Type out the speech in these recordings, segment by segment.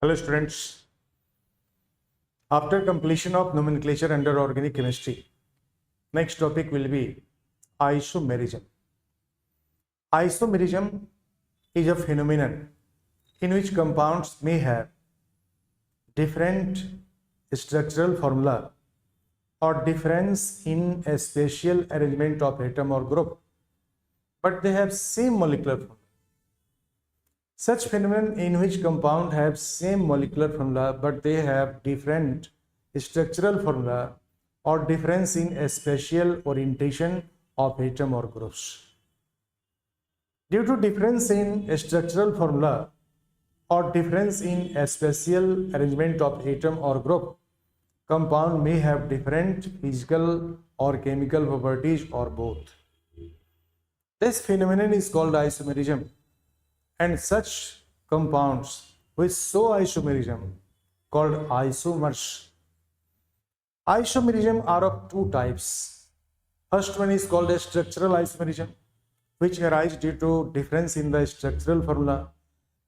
Hello students, after completion of nomenclature under organic chemistry, next topic will be isomerism. Isomerism is a phenomenon in which compounds may have different structural formula or difference in a spatial arrangement of atom or group, but they have same molecular formula. Such phenomenon in which compound have same molecular formula but they have different structural formula or difference in a spatial orientation of atom or groups. Due to difference in structural formula or difference in a spatial arrangement of atom or group, compound may have different physical or chemical properties or both. This phenomenon is called isomerism. And such compounds which show isomerism called isomers. Isomerism are of two types. First one is called a structural isomerism, which arises due to difference in the structural formula.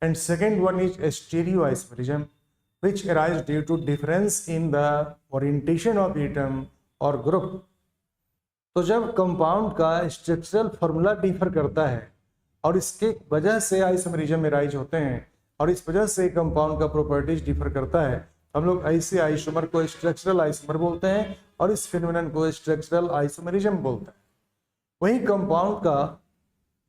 And second one is a stereoisomerism, which arises due to difference in the orientation of atom or group. तो जब compound का structural formula differ करता है और इसके वजह से isomerism में राइज होते हैं और इस वजह से कंपाउंड का प्रॉपर्टीज डिफर करता है, हम लोग ऐसे आइसोमर को स्ट्रक्चरल आइसोमर बोलते हैं और इस फिनोमेनन को स्ट्रक्चरल आइसोमेरिज्म बोलते हैं। वहीं कंपाउंड का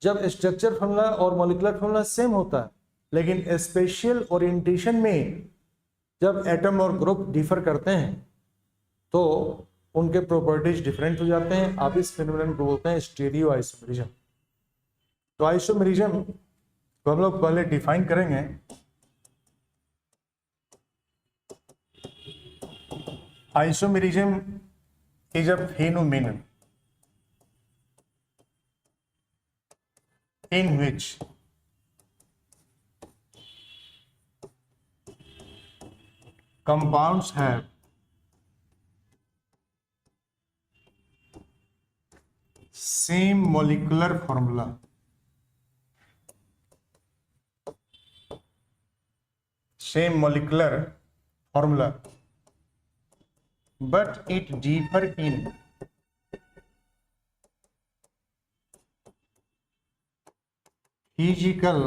जब स्ट्रक्चर फॉर्मूला और मॉलिक्यूलर फॉर्मूला सेम होता है, लेकिन स्पेशियल ओरिएंटेशन में जब एटम और ग्रुप डिफर करते हैं तो उनके प्रॉपर्टीज डिफरेंट हो जाते हैं। आप इस फिनोमेनन को बोलते हैं स्टीरियो आइसोमेरिज्म। तो आइसोमेरिज्म को हम लोग पहले डिफाइन करेंगे। Isomerism is a phenomenon in which compounds have same molecular formula but it differ in physical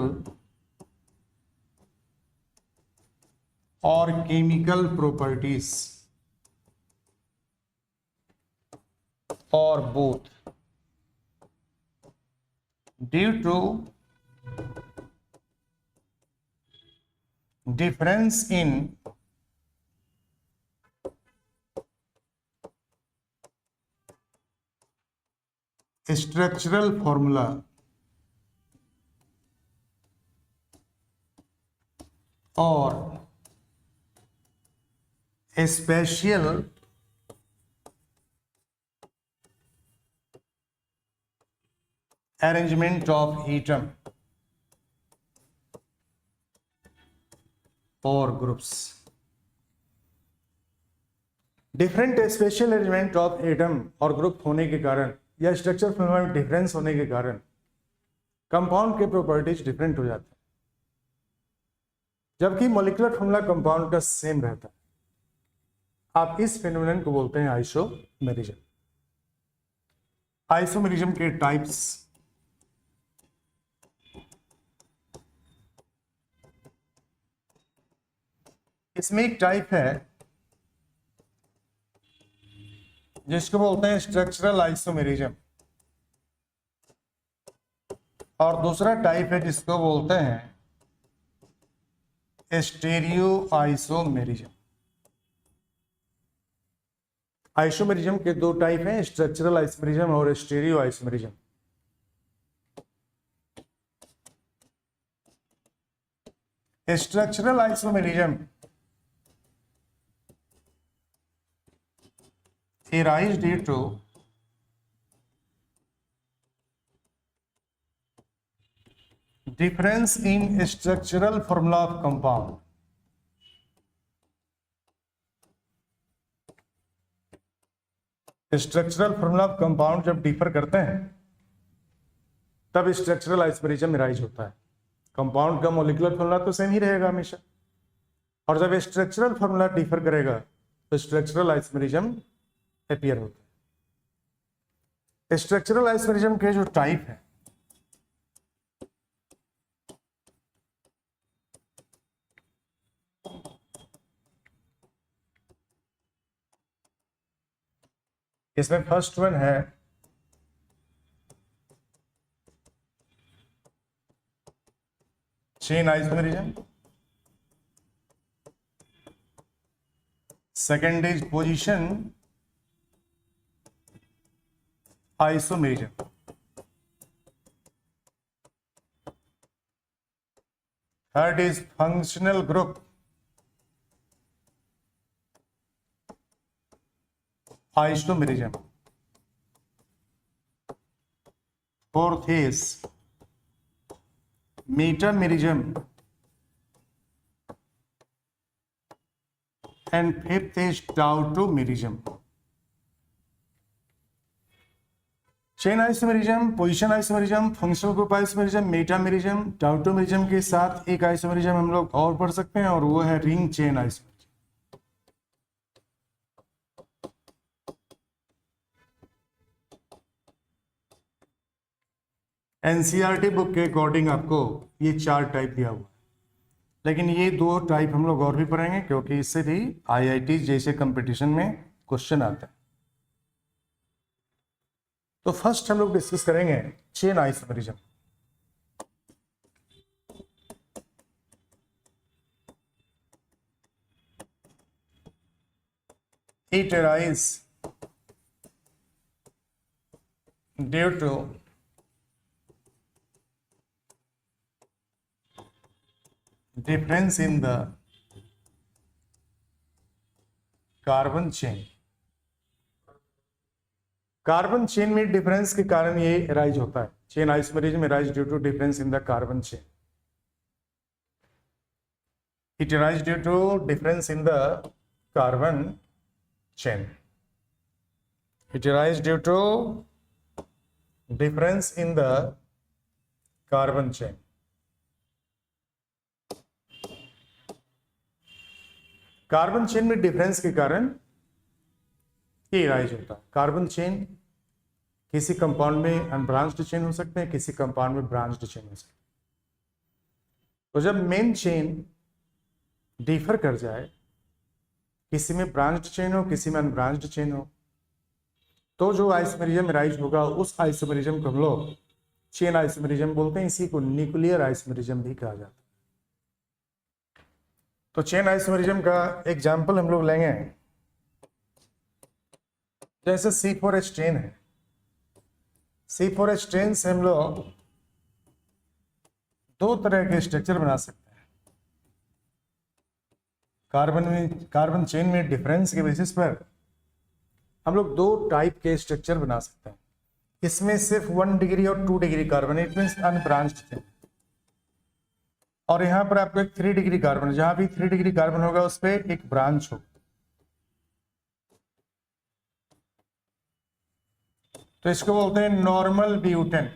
or chemical properties or both due to difference in structural formula or a spatial arrangement of atom or groups. Different special arrangement of atom और group होने के कारण या structure formula में difference होने के कारण compound के प्रॉपर्टीज डिफरेंट हो जाते हैं, जबकि मॉलिक्यूलर फॉर्मूला कंपाउंड का सेम रहता है। आप इस फिनोमेनन को बोलते हैं आइसोमेरिज्म। आइसोमेरिज्म के टाइप्स इसमें एक टाइप है जिसको बोलते हैं स्ट्रक्चरल आइसोमेरिज्म और दूसरा टाइप है जिसको बोलते हैं स्टीरियो आइसोमेरिज्म। आइसोमेरिज्म के दो टाइप हैं, स्ट्रक्चरल आइसोमेरिज्म और stereo isomerism. Structural isomerism arise due to difference in structural formula of compound. Structural formula of compound जब डिफर करते हैं तब स्ट्रक्चरल आइसोमेरिज्म राइज होता है। कंपाउंड का मॉलिक्यूलर फॉर्मूला तो सेम ही रहेगा हमेशा, और जब स्ट्रक्चरल फॉर्मूला डिफर करेगा तो स्ट्रक्चरल आइसोमेरिज्म अपीयर होता है। स्ट्रक्चरल आइसोमेरिज्म के जो टाइप है, इसमें फर्स्ट वन है chain isomerism, second is position isomerism, third is functional group isomerism, fourth is metamerism, and fifth is tautomerism. Chain isomerism, position isomerism, functional group isomerism, metamerism, tautomerism के साथ एक isomerism हम लोग और पढ़ सकते हैं और वो है ring chain isomerism. NCERT book के अकॉर्डिंग आपको ये 4 टाइप दिया हुआ है, लेकिन ये 2 टाइप हम लोग और भी पढ़ेंगे क्योंकि इससे भी आईआईटी जैसे कंपटीशन में क्वेश्चन आता है। तो फर्स्ट हम लोग डिस्कस करेंगे chain isomerism. It arise due to difference in the carbon chain। Carbon chain में डिफरेंस के कारण ये अराइज होता है। Chain isomerism arise due to difference in the carbon chain. It arise due to difference in the carbon chain. It arise due to difference in the carbon chain. Carbon chain में difference के कारण ये rise होता है। Carbon chain किसी compound में unbranched chain हो सकते हैं, किसी कंपाउंड में ब्रांच्ड चेन हो सकते हैं। तो जब मेन चेन डिफर कर जाए, किसी में ब्रांच्ड चेन हो, किसी में अनब्रांच्ड चेन हो, तो जो आइसोमेरिज्म राइज होगा उस आइसोमेरिज्म को हम लोग चेन आइसोमेरिज्म बोलते हैं। इसी को न्यूक्लियर आइसोमेरिज्म भी कहा जाता है। तो चेन आइसोमेरिज्म का एग्जाम्पल हम लोग लेंगे, जैसे C4H चेन है। C4H चेन से हम लोग 2 तरह के स्ट्रक्चर बना सकते हैं। कार्बन चेन में डिफरेंस के बेसिस पर हम लोग 2 टाइप के स्ट्रक्चर बना सकते हैं। इसमें सिर्फ 1 डिग्री और 2 degree carbon, it means unbranched chain. और यहां पर आपको एक 3 डिग्री कार्बन, जहां भी 3 डिग्री कार्बन होगा उस पर एक ब्रांच होगा। तो इसको बोलते हैं नॉर्मल ब्यूटेन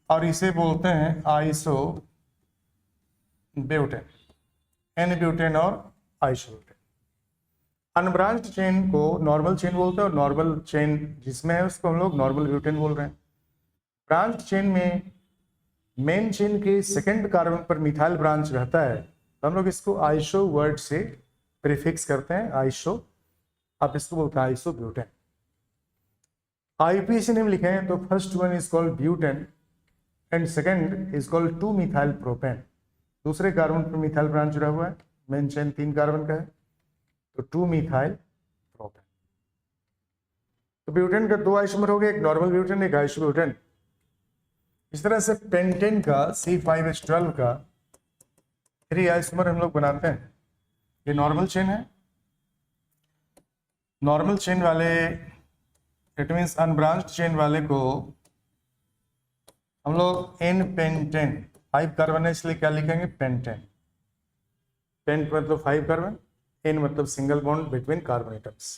और इसे बोलते हैं आइसो ब्यूटेन, एन ब्यूटेन और आइसो ब्यूटेन। अनब्रांच्ड चेन को नॉर्मल चेन बोलते हैं और नॉर्मल चेन जिसमें है उसको हम लोग नॉर्मल ब्यूटेन बोल रहे हैं। ब्रांच्ड चेन में मेन चेन के सेकंड कार्बन पर मिथाइल ब्रांच रहता है, तो हम लोग इसको आइसो वर्ड से प्रीफिक्स करते हैं, आइसो। आप इसको बोलते हैं आइसो ब्यूटेन। आईपीएसी नेम लिखे हैं तो first one is called butane and second is called 2 methyl propane. दूसरे कार्बन पर मिथाइल ब्रांच जुड़ा हुआ है, मेन चेन 3 कार्बन का है, तो 2 मिथाइल प्रोपेन। तो ब्यूटेन का 2 आइसोमर हो गए, एक नॉर्मल ब्यूटेन, एक आइसो ब्यूटेन। इस तरह से पेंटेन का C5H12 का 3 आइसोमर हम लोग बनाते हैं। ये नॉर्मल चेन है। नॉर्मल चेन वाले, इट मीन्स अनब्रांच्ड चेन वाले को हम लोग एन पेंटेन, 5 कार्बन है इसलिए क्या लिखेंगे, पेंटेन। पेंट मतलब 5 कार्बन, एन मतलब single bond between carbon atoms.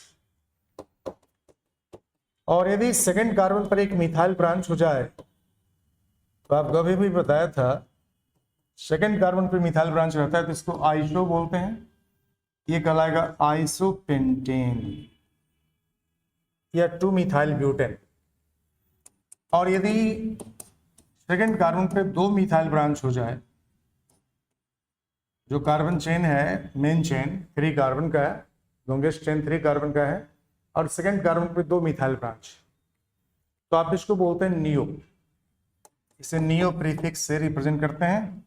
और यदि सेकंड कार्बन पर एक मिथाइल ब्रांच हो जाए, तो आपको अभी भी बताया था सेकेंड कार्बन पे मिथाइल ब्रांच रहता है तो इसको आइसो बोलते हैं, ये कहलाएगा आइसोपेंटेन या 2 मिथाइल ब्यूटेन। और यदि सेकेंड कार्बन पे 2 मिथाइल ब्रांच हो जाए, जो कार्बन चेन है मेन चेन 3 कार्बन का है, लॉन्गेस्ट चेन 3 कार्बन का है, और सेकेंड कार्बन पे 2 मिथाइल ब्रांच, तो आप इसको बोलते हैं नियो। इसे नियो प्रीफिक्स से रिप्रेजेंट करते हैं,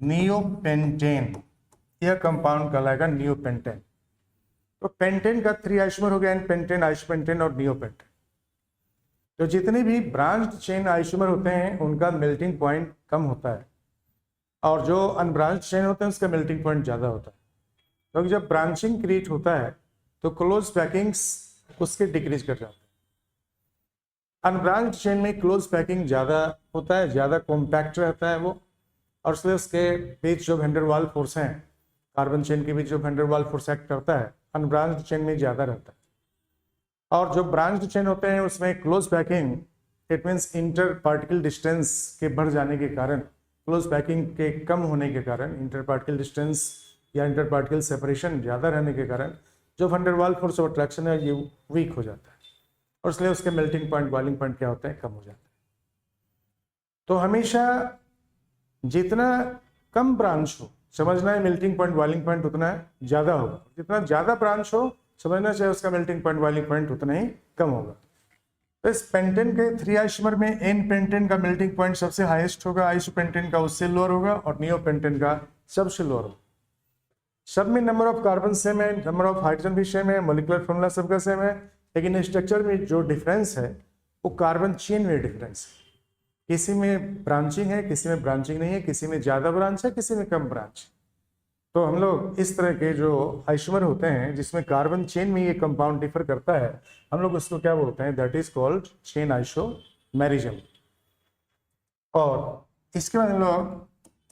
नियोपेंटेन। यह कंपाउंड कहलाएगा नियोपेंटेन। तो पेंटेन का 3 आइसोमर हो गया, एन पेंटेन, आइसोपेंटेन और नियोपेंटेन। तो जितने भी ब्रांच्ड चेन आइसोमर होते हैं उनका मेल्टिंग पॉइंट कम होता है, और जो अनब्रांच्ड चेन होते हैं उसका मेल्टिंग पॉइंट ज़्यादा होता है, क्योंकि जब ब्रांचिंग क्रिएट होता है तो क्लोज पैकिंग्स उसके डिक्रीज कर जाते हैं। अनब्रांच्ड चेन में क्लोज पैकिंग ज़्यादा होता है, ज़्यादा कॉम्पैक्ट रहता है वो, और इसलिए उसके बीच जो वैन डर वाल्स फोर्स हैं, कार्बन चेन के बीच जो van der Waals force act करता है, अनब्रांच्ड चेन में ज़्यादा रहता है। और जो ब्रांच्ड चेन होते हैं उसमें close packing, it means inter particle distance के बढ़ जाने के कारण, क्लोज पैकिंग के कम होने के कारण, इंटर पार्टिकल डिस्टेंस या इंटर पार्टिकल सेपरेशन ज़्यादा रहने के कारण जो van der Waals force of attraction है ये वीक हो जाता है, और इसलिए उसके मेल्टिंग पॉइंट, बॉइलिंग पॉइंट क्या होता है, कम हो जाता है। तो हमेशा जितना कम ब्रांच हो समझना है मेल्टिंग पॉइंट, बॉइलिंग पॉइंट उतना ज़्यादा होगा, जितना ज़्यादा ब्रांच हो समझना चाहिए उसका मेल्टिंग पॉइंट, बॉइलिंग पॉइंट उतना ही कम होगा। तो इस पेंटेन के 3 आइसोमर में एन पेंटेन का मेल्टिंग पॉइंट सबसे हाईएस्ट होगा, आइसोपेंटेन का उससे लोअर होगा, और नियोपेंटेन का सबसे लोअर होगा। सब में नंबर ऑफ कार्बन सेम है, नंबर ऑफ हाइड्रोजन भी सेम है, मोलिकुलर फॉर्मूला सबका सेम है, लेकिन स्ट्रक्चर में जो डिफरेंस है वो कार्बन चेन में डिफरेंस है। किसी में ब्रांचिंग है, किसी में ब्रांचिंग नहीं है, किसी में ज़्यादा ब्रांच है, किसी में कम ब्रांच। तो हम लोग इस तरह के जो आइसोमर होते हैं जिसमें कार्बन चेन में ये कंपाउंड डिफर करता है, हम लोग उसको क्या बोलते हैं, that is called chain isomerism. और इसके बाद हम लोग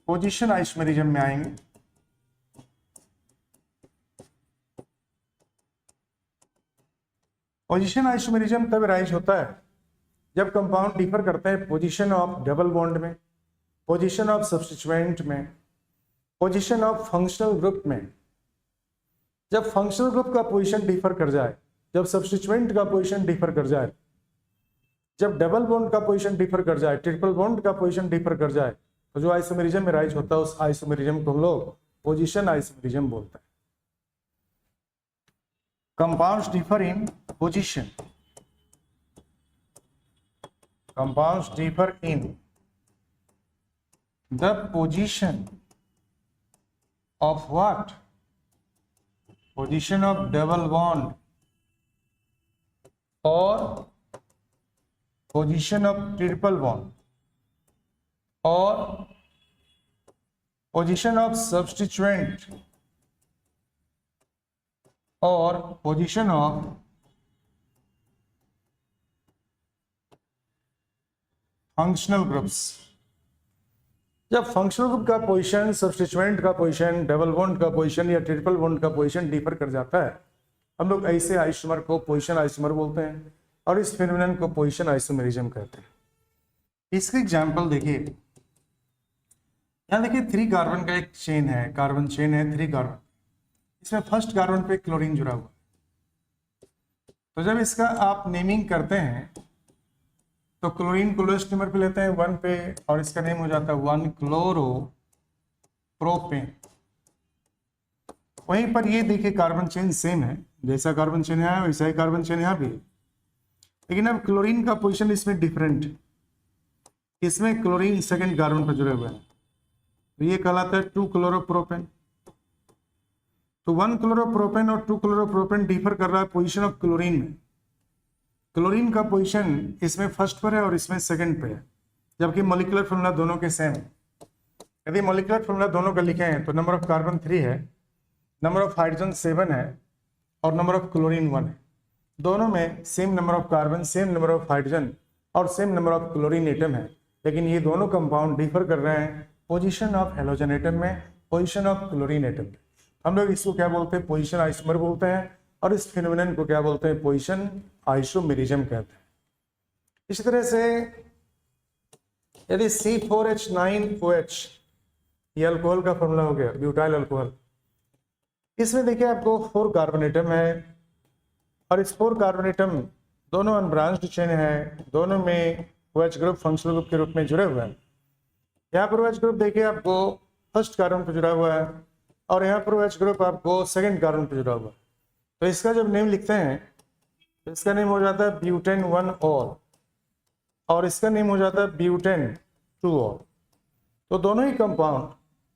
पोजीशन आइसोमेरिज्म में आएंगे। पोजीशन आइसोमेरिज्म तब राइज होता है जब कंपाउंड डिफर करते हैं पोजीशन ऑफ डबल बॉन्ड में, पोजीशन ऑफ सब्स्टिट्यूएंट में, पोजीशन ऑफ फंक्शनल ग्रुप में। जब फंक्शनल ग्रुप का पोजीशन डिफर कर जाए, जब सब्स्टिट्यूएंट का पोजीशन डिफर कर जाए, जब डबल बॉन्ड का पोजीशन डिफर कर जाए, ट्रिपल बॉन्ड का पोजीशन डिफर कर जाए, तो जो आइसोमेरिज्म में राइज होता है उस आइसोमेरिज्म को हम लोग पोजीशन आइसोमेरिज्म बोलते हैं। Compounds differ in position, compounds differ in the position of what? Position of double bond or position of triple bond or position of substituent or position of functional groups. जब functional group का position, substituent का position, double bond का position या triple bond का position differ कर जाता है, हम लोग ऐसे आइसोमर को पोजीशन आइसोमर बोलते हैं, और इस फिनोमेनन को पोजीशन आइसोमेरिज्म कहते हैं। इसका एग्जांपल देखिए, यहाँ देखिए 3 कार्बन का एक चेन है, कार्बन चेन है 3 कार्बन, इसमें फर्स्ट कार्बन पे क्लोरीन जुड़ा हुआ। तो जब इसका आप नेमिंग करते हैं तो क्लोरीन को लोएस्ट नंबर पे लेते हैं 1 पे, और इसका नेम हो जाता है 1 क्लोरो प्रोपेन। वहीं पर ये देखिए कार्बन चेन सेम है, जैसा कार्बन चेन है वैसा ही कार्बन चेन यहाँ भी, लेकिन अब क्लोरीन का पोजीशन इसमें डिफरेंट है। इसमें क्लोरीन सेकंड कार्बन पर जुड़े हुए हैं, तो ये कहलाता है 2 क्लोरोप्रोपेन। तो 1 क्लोरोप्रोपेन और 2 क्लोरोप्रोपेन डिफर कर रहा है पोजीशन ऑफ क्लोरीन में। क्लोरीन का पोजीशन इसमें फर्स्ट पर है और इसमें सेकंड पे है, जबकि मॉलिक्यूलर फॉर्मूला दोनों के सेम है। यदि मॉलिक्यूलर फॉर्मूला दोनों का लिखे हैं तो नंबर ऑफ कार्बन 3 है, नंबर ऑफ हाइड्रोजन 7 है, और नंबर ऑफ क्लोरीन 1 है। दोनों में same number of carbon, same number of hydrogen और same number of chlorine atom है, लेकिन ये दोनों कंपाउंड डिफर कर रहे हैं पोजीशन ऑफ हेलोजन एटम में, पोजीशन ऑफ क्लोरीन एटम में। हम लोग इसको क्या बोलते हैं, पोजीशन आइसोमर बोलते हैं, और इस फिनोमेनन को क्या बोलते हैं, पोजीशन आइसोमेरिज्म कहते हैं। इसी तरह से यदि C4H9OH ये अल्कोहल का फॉर्मूला हो गया, ब्यूटाइल अल्कोहल। इसमें देखिए आपको 4 कार्बन एटम है और इस 4 कार्बन एटम दोनों अनब्रांच्ड चेन है, दोनों में OH ग्रुप फंक्शनल ग्रुप के रूप में जुड़े हुए हैं। यहाँ पर OH ग्रुप देखिए आपको फर्स्ट कार्बन पर जुड़ा हुआ है और यहाँ पर OH ग्रुप आपको सेकंड कार्बन पर जुड़ा हुआ है। तो इसका जब नेम लिखते हैं तो इसका नेम हो जाता है ब्यूटेन 1 और इसका नेम हो जाता है ब्यूटेन 2 ऑल। तो दोनों ही compound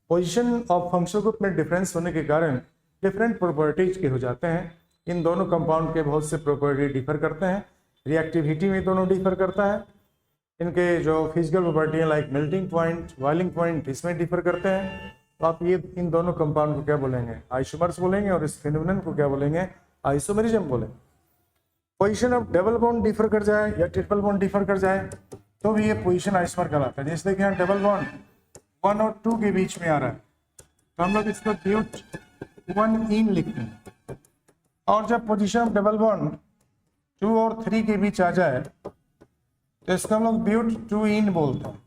position of functional group में डिफरेंस होने के कारण डिफरेंट प्रॉपर्टीज के हो जाते हैं। इन दोनों कंपाउंड के बहुत से प्रॉपर्टी डिफर करते हैं, रिएक्टिविटी में दोनों डिफर करता है, इनके जो फिजिकल प्रॉपर्टी हैं like melting point, boiling point, इसमें डिफर करते हैं। तो आप ये इन दोनों कंपाउंड को क्या बोलेंगे, आइसोमर्स बोलेंगे, और इस फिनोमेनन को क्या बोलेंगे, आइसोमेरिज्म बोलेंगे। Position of double bond differ कर जाए या ट्रिपल बॉन्ड डिफर कर जाए तो भी ये पोजीशन आइसोमर कहलाता है। जैसे कि यहाँ डबल बॉन्ड 1 और 2 के बीच में आ रहा है तो हम लोग इसको ब्यूट 1 इन लिखते हैं, और जब पोजीशन ऑफ डबल बॉन्ड 2 और 3 के बीच आ जाए तो इसको हम लोग ब्यूट 2 इन बोलते हैं।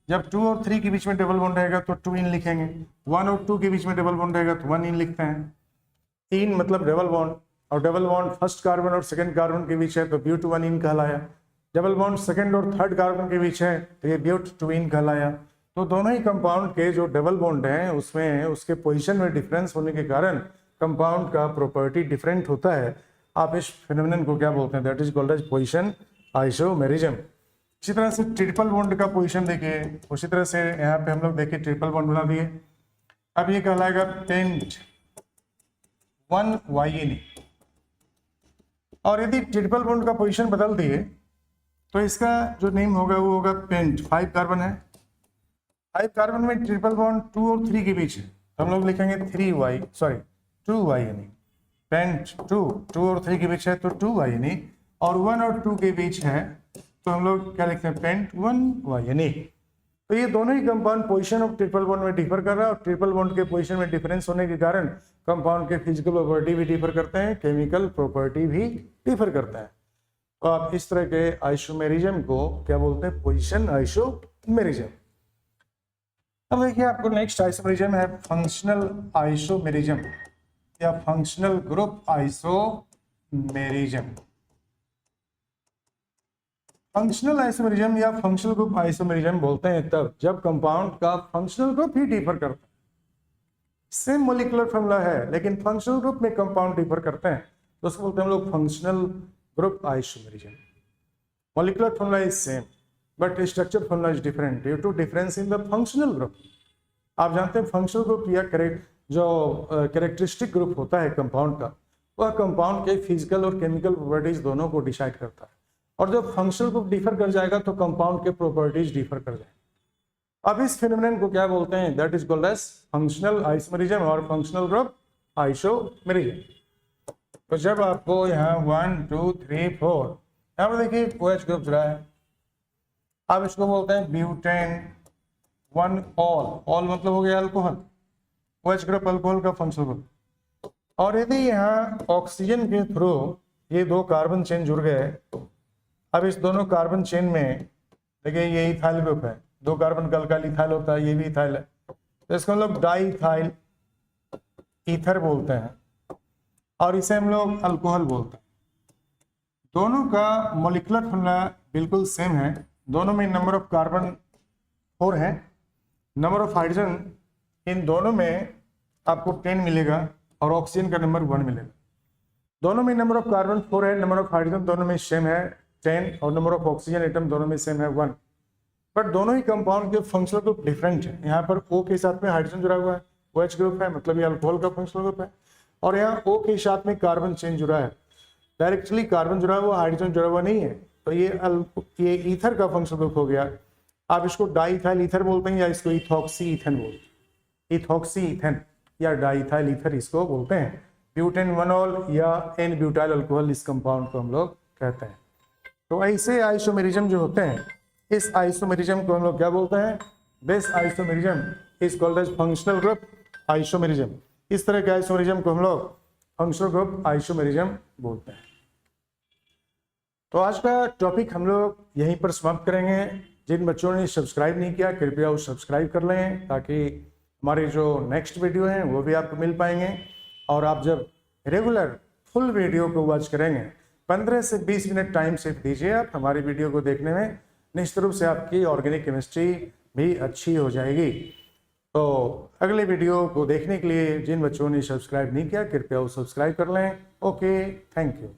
जब 2 और 3 के बीच में डबल बॉन्ड रहेगा तो 2 इन लिखेंगे, 1 और 2 के बीच में डबल बॉन्ड रहेगा तो 1 इन लिखते हैं। 3 मतलब डबल बॉन्ड, और डबल बॉन्ड फर्स्ट कार्बन और सेकंड कार्बन के बीच है तो ब्यूट 1 इन कहलाया। डबल बॉन्ड सेकंड और थर्ड कार्बन के बीच है तो ये ब्यूट 2 इन कहलाया। तो दोनों ही कंपाउंड के जो डबल बॉन्ड हैं उसमें उसके पोजीशन में डिफरेंस होने के कारण कंपाउंड का प्रॉपर्टी डिफरेंट होता है। आप इस फिनोमेनन को क्या बोलते हैं, that is called as position isomerism. इसी तरह से ट्रिपल बॉन्ड का पोजीशन देखिए, उसी तरह से यहाँ पे हम लोग देखिए ट्रिपल बॉन्ड बना दिए। अब ये कहलाएगा पेंट 1 YN, और यदि ट्रिपल बॉन्ड का पोजीशन बदल दिए तो इसका जो नेम होगा वो होगा पेंट 5 कार्बन है। 5 कार्बन में ट्रिपल बॉन्ड 2 और 3 के बीच है तो हम लोग लिखेंगे 2 YN। पेंट 2 और 3 के बीच है तो 2 YN, और 1 और 2 के बीच है तो हम लोग क्या लिखते हैं, पेंट 1 YN। तो ये दोनों ही compound position of triple bond में डिफर कर रहा है, और ट्रिपल बॉन्ड के पोजीशन में डिफरेंस होने के कारण कंपाउंड के फिजिकल प्रॉपर्टी भी डिफर करते हैं, केमिकल प्रॉपर्टी भी डिफर करता है। तो आप इस तरह के आइसोमेरिज्म को क्या बोलते हैं, पोजीशन आइसोमेरिज्म। अब देखिए आपको नेक्स्ट आइसोमेरिज्म है फंक्शनल आइसोमेरिज्म या functional group isomerism. Functional isomerism या फंक्शनल ग्रुप आइसोमेरिज्म बोलते हैं तब जब कंपाउंड का फंक्शनल ग्रुप ही डिफर करता है। सेम मोलिकुलर फॉर्मूला है लेकिन फंक्शनल ग्रुप में कंपाउंड डिफर करते हैं तो उसको बोलते हैं हम लोग functional group isomerism. Molecular formula is same but structure formula is different due to difference in the functional group. आप जानते हैं फंक्शनल ग्रुप या जो कैरेक्टरिस्टिक ग्रुप होता है कंपाउंड का, वह कंपाउंड के फिजिकल और केमिकल प्रॉपर्टीज दोनों को डिसाइड करता है, और जब फंक्शनल ग्रुप डिफर कर जाएगा तो कंपाउंड के प्रॉपर्टीज डिफर कर जाएंगे। अब इस फिनोमेनन को क्या बोलते हैं, that is called as functional isomerism और फंक्शनल ग्रुप आइसोमेरिज्म। तो जब आपको यहाँ 1 2 3 4 यहाँ पर देखिए OH ग्रुप जुड़ा है, आप इसको बोलते हैं ब्यूटेन 1 ऑल मतलब हो गया अल्कोहल, OH ग्रुप अल्कोहल का फंक्शनल ग्रुप। और यदि यहाँ ऑक्सीजन के थ्रू ये 2 कार्बन चेन जुड़ गए, अब इस दोनों कार्बन चेन में देखिए ये इथाइल ग्रुप है, 2 कार्बन का अल्काइल इथाइल होता है, ये भी इथाइल है, तो इसको हम लोग डाई इथाइल ईथर बोलते हैं, और इसे हम लोग अल्कोहल बोलते हैं। दोनों का मोलिकुलर फॉर्मूला बिल्कुल सेम है, दोनों में नंबर ऑफ कार्बन 4 है, नंबर ऑफ हाइड्रोजन इन दोनों में आपको 10 मिलेगा और ऑक्सीजन का नंबर 1 मिलेगा। दोनों में नंबर ऑफ कार्बन 4 है, नंबर ऑफ हाइड्रोजन दोनों में सेम है 10, और नंबर ऑफ ऑक्सीजन एटम दोनों में सेम है 1। बट दोनों ही कंपाउंड के फंक्शनल ग्रुप डिफरेंट है। यहाँ पर O के साथ में हाइड्रोजन जुड़ा हुआ है, OH ग्रुप है, मतलब ये अल्कोहल का फंक्शनल ग्रुप है, और यहाँ O के साथ में कार्बन चेन जुड़ा है, डायरेक्टली कार्बन जुड़ा हुआ, हाइड्रोजन जुड़ा हुआ नहीं है, तो ये ईथर का फंक्शनल ग्रुप हो गया। आप इसको डाईथाइल ईथर बोलते हैं या इसको इथॉक्सी ईथन बोलते हैं, इथॉक्सी ईथन या डाईथाइल ईथर इसको बोलते हैं। ब्यूटेन 1 ऑल या एन ब्यूटाइल अल्कोहल इस कंपाउंड को हम लोग कहते हैं। तो ऐसे आइसोमेरिज्म जो होते हैं, इस आइसोमेरिज्म को हम लोग क्या बोलते हैं, this isomerism is called as functional group isomerism. इस तरह के आइसोमेरिज्म को हम लोग फंक्शनल ग्रुप आइसोमेरिज्म बोलते हैं। तो आज का टॉपिक हम लोग यहीं पर समाप्त करेंगे। जिन बच्चों ने सब्सक्राइब नहीं किया कृपया वो सब्सक्राइब कर लें ताकि हमारी जो नेक्स्ट वीडियो है वो भी आपको मिल पाएंगे। और आप जब रेगुलर फुल वीडियो को वॉच करेंगे, 15 से 20 मिनट टाइम सिर्फ दीजिए आप हमारी वीडियो को देखने में, निश्चित रूप से आपकी ऑर्गेनिक केमिस्ट्री भी अच्छी हो जाएगी। तो अगले वीडियो को देखने के लिए जिन बच्चों ने सब्सक्राइब नहीं किया, कृपया वो सब्सक्राइब कर लें। Okay, thank you.